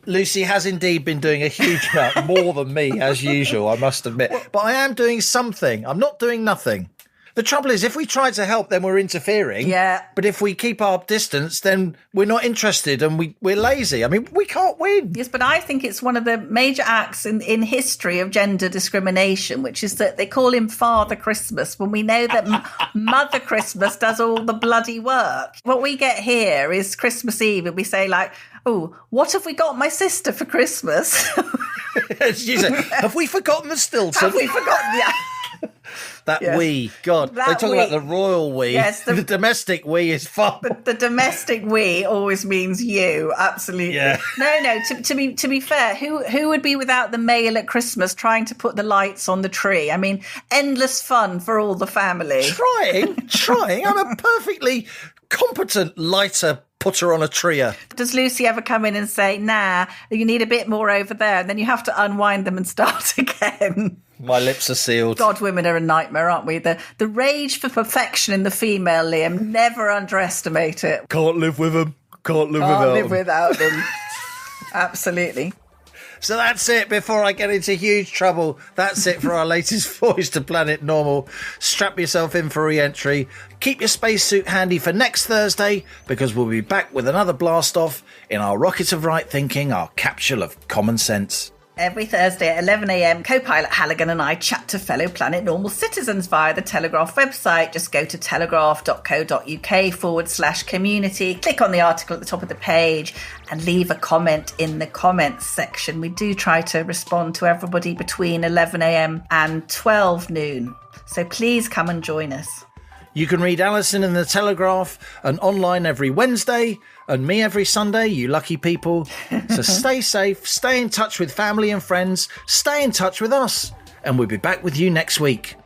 Speaker 4: Lucy has indeed been doing a huge amount more than me, as usual, I must admit. But I am doing something. I'm not doing nothing. The trouble is, if we try to help, then we're interfering.
Speaker 2: Yeah.
Speaker 4: But if we keep our distance, then we're not interested and we're lazy. I mean, we can't win.
Speaker 2: Yes, but I think it's one of the major acts in history of gender discrimination, which is that they call him Father Christmas when we know that Mother Christmas does all the bloody work. What we get here is Christmas Eve and we say like, oh, what have we got my sister for Christmas?
Speaker 4: She said, have we forgotten the Stilton?
Speaker 2: Have we forgotten? Yeah.
Speaker 4: That we, God, they talk about the royal we.
Speaker 2: Yes,
Speaker 4: the domestic we is far.
Speaker 2: The domestic we always means you, absolutely.
Speaker 4: Yeah.
Speaker 2: No. To be fair, who would be without the mail at Christmas trying to put the lights on the tree? I mean, endless fun for all the family.
Speaker 4: Trying. I'm a perfectly competent lighter putter on a tree.
Speaker 2: Does Lucy ever come in and say, nah, you need a bit more over there, and then you have to unwind them and start again?
Speaker 4: My lips are sealed.
Speaker 2: God, women are a nightmare, aren't we? The rage for perfection in the female, Liam, never underestimate it.
Speaker 4: Can't live with them. Can't live
Speaker 2: without them. Absolutely.
Speaker 4: So that's it. Before I get into huge trouble, that's it for our latest Voice to Planet Normal. Strap yourself in for re-entry. Keep your spacesuit handy for next Thursday because we'll be back with another blast-off in our rocket of right thinking, our capsule of common sense.
Speaker 2: Every Thursday at 11 a.m, co-pilot Halligan and I chat to fellow Planet Normal citizens via the Telegraph website. Just go to telegraph.co.uk/community, click on the article at the top of the page and leave a comment in the comments section. We do try to respond to everybody between 11 a.m. and 12 noon. So please come and join us.
Speaker 4: You can read Alison in the Telegraph and online every Wednesday and me every Sunday, you lucky people. So stay safe, stay in touch with family and friends, stay in touch with us, and we'll be back with you next week.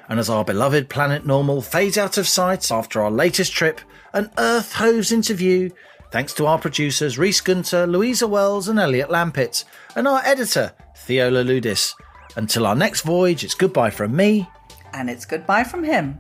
Speaker 4: And as our beloved Planet Normal fades out of sight after our latest trip, an Earth hose into view, thanks to our producers Rhys Gunter, Louisa Wells and Elliot Lampitt, and our editor Theo Laludis. Until our next voyage, it's goodbye from me.
Speaker 2: And it's goodbye from him.